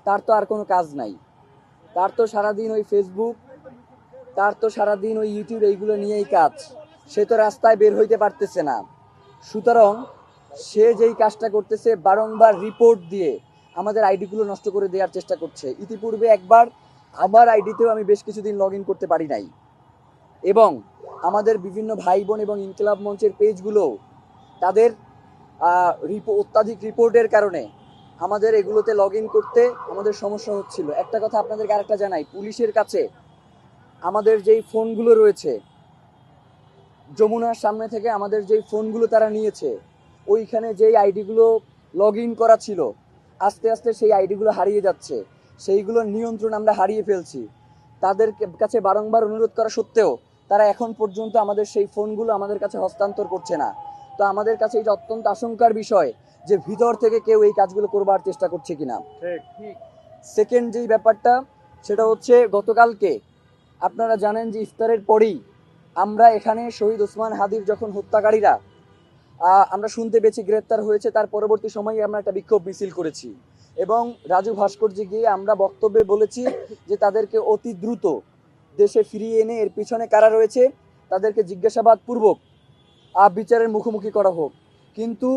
তার তো আর কোনো কাজ নাই, তার তো সারাদিন ওই ফেসবুক, তার তো সারাদিন ওই ইউটিউব এইগুলো নিয়েই কাজ। সে তো রাস্তায় বের হইতে পারতেছে না। সুতরাং সে যেই কাজটা করতেছে, বারংবার রিপোর্ট দিয়ে আমাদের আইডিগুলো নষ্ট করে দেওয়ার চেষ্টা করছে। ইতিপূর্বে একবার আমার আইডিতেও আমি বেশ কিছুদিন লগ ইন করতে পারি নাই, এবং আমাদের বিভিন্ন ভাই বোন এবং ইনকিলাব মঞ্চের পেজগুলো তাদের অত্যাধিক রিপোর্টের কারণে আমাদের এগুলোতে লগ ইন করতে আমাদের সমস্যা হচ্ছিল। একটা কথা আপনাদেরকে আরেকটা জানাই, পুলিশের কাছে আমাদের যেই ফোনগুলো রয়েছে, যমুনার সামনে থেকে আমাদের যেই ফোনগুলো তারা নিয়েছে, ওইখানে যেই আইডিগুলো লগ ইন করা ছিল, আস্তে আস্তে সেই আইডিগুলো হারিয়ে যাচ্ছে। সেইগুলোর নিয়ন্ত্রণ আমরা হারিয়ে ফেলছি। তাদের কাছে বারংবার অনুরোধ করা সত্ত্বেও তারা এখন পর্যন্ত আমাদের সেই ফোনগুলো আমাদের কাছে হস্তান্তর করছে না। তো আমাদের কাছে এটা অত্যন্ত আশঙ্কার বিষয় যে ভিতর থেকে কেউ এই কাজগুলো করবার চেষ্টা করছে কিনা। সেকেন্ড যেই ব্যাপারটা, সেটা হচ্ছে গতকালকে আপনারা জানেন যে ইফতারের পরেই আমরা এখানে শহীদ ওসমান হাদির যখন হত্যাকারীরা আমরা শুনতে পেয়েছি গ্রেপ্তার হয়েছে, তার পরবর্তী সময়ে আমরা একটা বিক্ষোভ মিছিল করেছি এবং রাজু ভাস্কর্যে গিয়ে আমরা বক্তব্যে বলেছি যে তাদেরকে অতি দ্রুত দেশে ফিরিয়ে এনে এর পিছনে কারা রয়েছে তাদেরকে জিজ্ঞাসাবাদ পূর্বক বিচারের মুখোমুখি করা হোক। কিন্তু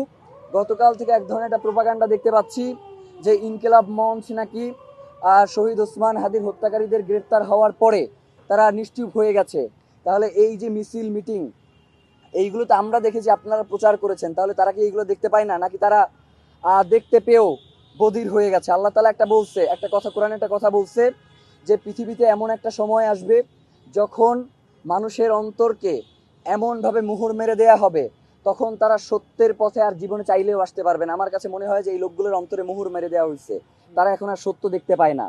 গতকাল থেকে এক ধরনের একটা প্রোপাগান্ডা দেখতে পাচ্ছি যে ইনকিলাব মঞ্চ নাকি শহীদ ওসমান হাদির হত্যাকারীদের গ্রেপ্তার হওয়ার পরে তারা নিশ্চুপ হয়ে গেছে। তাহলে এই যে মিছিল মিটিং, এইগুলো তো আমরা দেখেছি, আপনারা প্রচার করেছেন, তাহলে তারা কি এইগুলো দেখতে পায় না, নাকি তারা দেখতে পেয়েও বধির হয়ে গেছে? আল্লাহ তাআলা একটা কথা কোরআনে একটা কথা বলছে যে পৃথিবীতে এমন একটা সময় আসবে যখন মানুষের অন্তরকে এমনভাবে মুহুর মেরে দেয়া হবে, তখন তারা সত্যের পথে আর জীবনে চাইলেও আসতে পারবে না। আমার কাছে মনে হয় যে এই লোকগুলোর অন্তরে মুহুর মেরে দেওয়া হয়েছে, তারা এখন আর সত্য দেখতে পায় না।